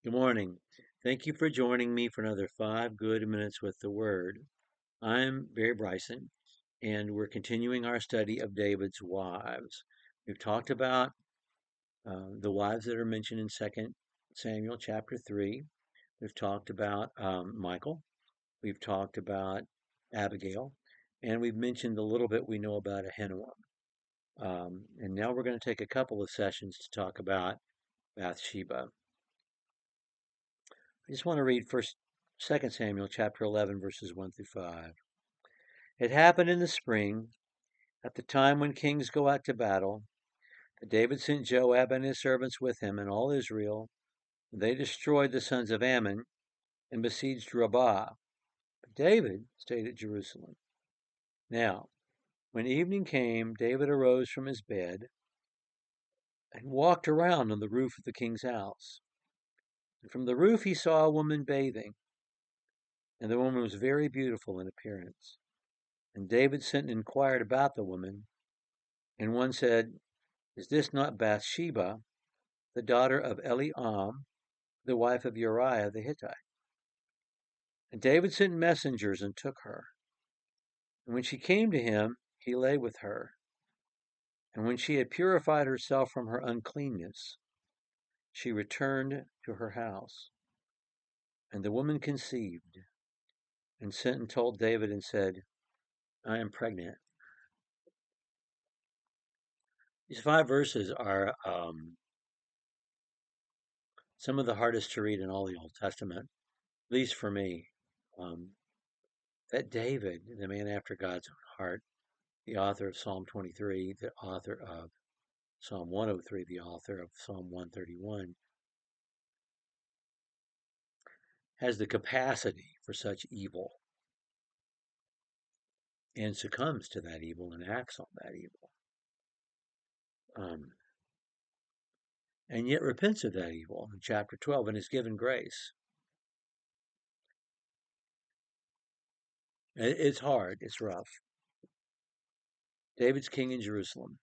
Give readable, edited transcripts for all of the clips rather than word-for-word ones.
Good morning. Thank you for joining me for another 5 good minutes with the Word. I'm Barry Bryson, and we're continuing our study of David's wives. We've talked about the wives that are mentioned in 2 Samuel chapter 3. We've talked about Michal. We've talked about Abigail. And we've mentioned a little bit we know about Ahinoam. And now we're going to take a couple of sessions to talk about Bathsheba. I just want to read 2 Samuel chapter 11, verses 1 through 5. It happened in the spring, at the time when kings go out to battle, that David sent Joab and his servants with him and all Israel. They destroyed the sons of Ammon and besieged Rabbah. But David stayed at Jerusalem. Now, when evening came, David arose from his bed and walked around on the roof of the king's house. And from the roof he saw a woman bathing, and the woman was very beautiful in appearance. And David sent and inquired about the woman, and one said, "Is this not Bathsheba, the daughter of Eliam, the wife of Uriah the Hittite?" And David sent messengers and took her. And when she came to him, he lay with her. And when she had purified herself from her uncleanness, she returned to her house. And the woman conceived, and sent and told David and said, "I am pregnant." These 5 verses are some of the hardest to read in all the Old Testament, at least for me. That David, the man after God's own heart, the author of Psalm 23, the author of Psalm 103, the author of Psalm 131, has the capacity for such evil and succumbs to that evil and acts on that evil. And yet repents of that evil in chapter 12 and is given grace. It's hard, it's rough. David's king in Jerusalem,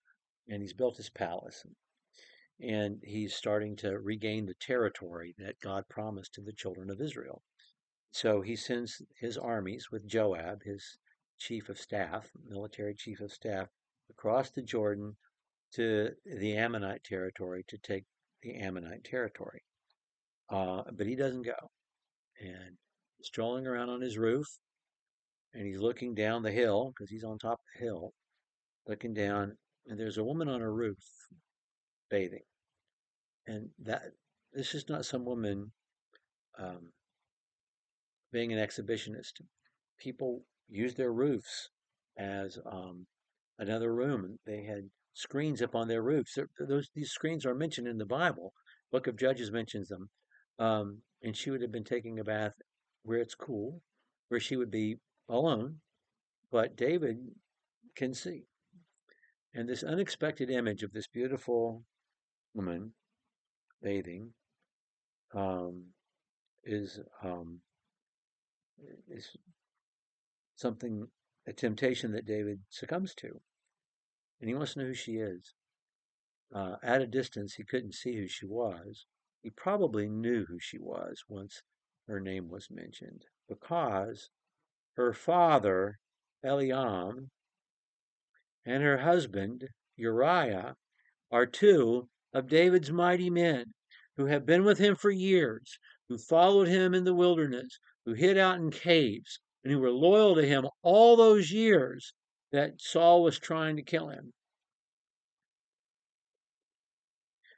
and he's built his palace, and he's starting to regain the territory that God promised to the children of Israel. So he sends his armies with Joab, his chief of staff, military chief of staff, across the Jordan to the Ammonite territory to take the Ammonite territory. But he doesn't go. And he's strolling around on his roof, and he's looking down the hill, because he's on top of the hill, looking down, and there's a woman on her roof bathing. And this is not some woman um, being an exhibitionist. People use their roofs as another room. They had screens up on their roofs. These screens are mentioned in the Bible. Book of Judges mentions them. And she would have been taking a bath where it's cool, where she would be alone, but David can see. And this unexpected image of this beautiful woman bathing um, is is something, a temptation that David succumbs to. And he wants to know who she is. At a distance, he couldn't see who she was. He probably knew who she was once her name was mentioned, because her father, Eliam, and her husband, Uriah, are two of David's mighty men who have been with him for years, who followed him in the wilderness, who hid out in caves, and who were loyal to him all those years that Saul was trying to kill him.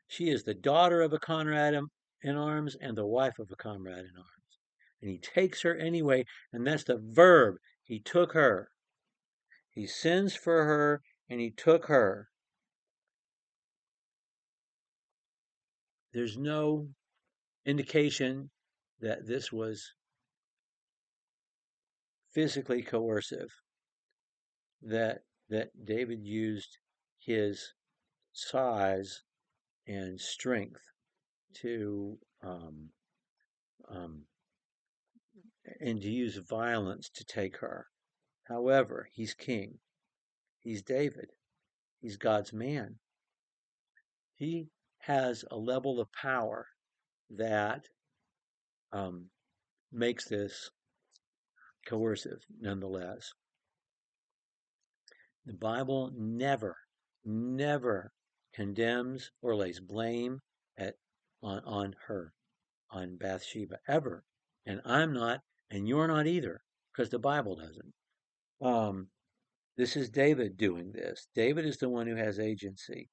She is the daughter of a comrade in arms and the wife of a comrade in arms. And he takes her anyway, and that's the verb. He took her. He sends for her, and he took her. There's no indication that this was physically coercive, that David used his size and strength to um, and to use violence to take her. However, he's king. He's David. He's God's man. He has a level of power that um, makes this coercive nonetheless. The Bible never condemns or lays blame at on her, on Bathsheba, ever. And I'm not, and you're not either, because the Bible doesn't. Um, this is David doing this. David is the one who has agency.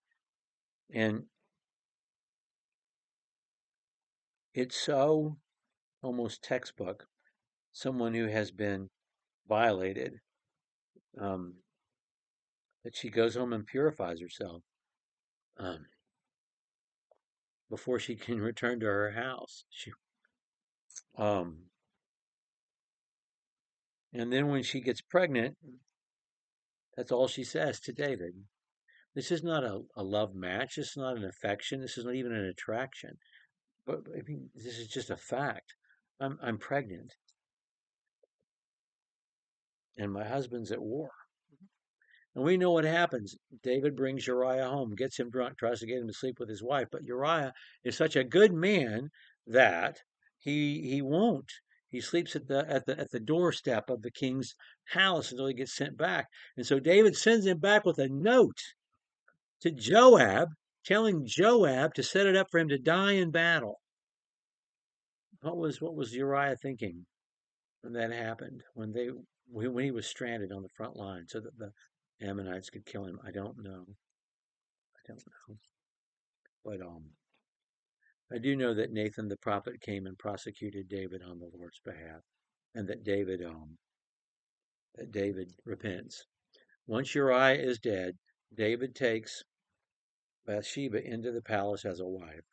And it's so almost textbook, someone who has been violated, um, that she goes home and purifies herself um, before she can return to her house. Um, and then when she gets pregnant, that's all she says to David. This is not a love match. This is not an affection. This is not even an attraction. But I mean, this is just a fact. I'm pregnant, and my husband's at war. And we know what happens. David brings Uriah home, gets him drunk, tries to get him to sleep with his wife. But Uriah is such a good man that he won't. He sleeps at the doorstep of the king's palace until he gets sent back. And so David sends him back with a note to Joab, telling Joab to set it up for him to die in battle. What was Uriah thinking when that happened? When he was stranded on the front line, so that the Ammonites could kill him? I don't know. I don't know. But I do know that Nathan the prophet came and prosecuted David on the Lord's behalf, and that David repents. Once Uriah is dead, David takes Bathsheba into the palace as a wife,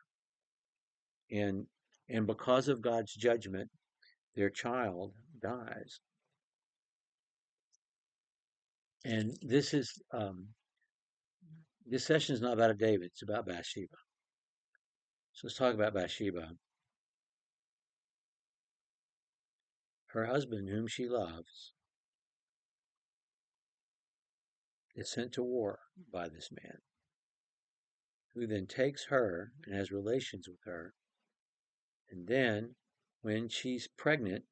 and and because of God's judgment, their child dies. And this session is not about David; it's about Bathsheba. So let's talk about Bathsheba. Her husband, whom she loves, is sent to war by this man, who then takes her and has relations with her, and then, when she's pregnant,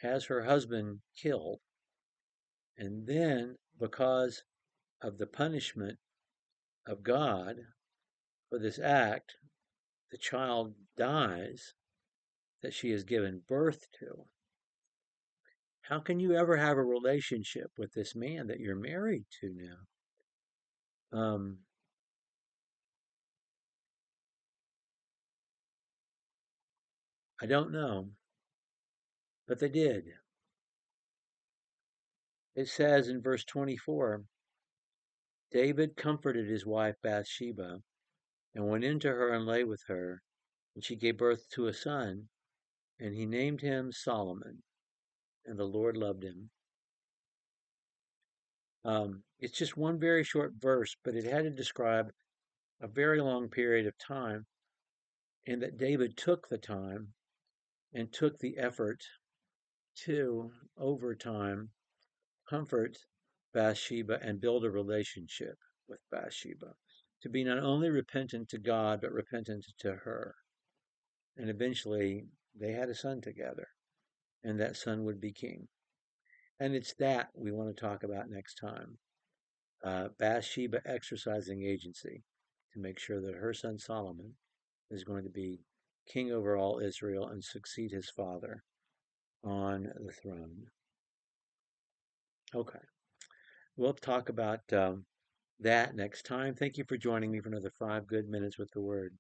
has her husband killed, and then, because of the punishment of God for this act, the child dies that she has given birth to. How can you ever have a relationship with this man that you're married to now? I don't know, but they did. It says in verse 24, David comforted his wife Bathsheba and went into her and lay with her, and she gave birth to a son, and he named him Solomon, and the Lord loved him. It's just one very short verse, but it had to describe a very long period of time, and that David took the time and took the effort to, over time, comfort Bathsheba and build a relationship with Bathsheba, to be not only repentant to God, but repentant to her. And eventually, they had a son together, and that son would be king. And it's that we want to talk about next time. Bathsheba exercising agency to make sure that her son Solomon is going to be king over all Israel and succeed his father on the throne. Okay, we'll talk about that next time. Thank you for joining me for another 5 good minutes with the Word.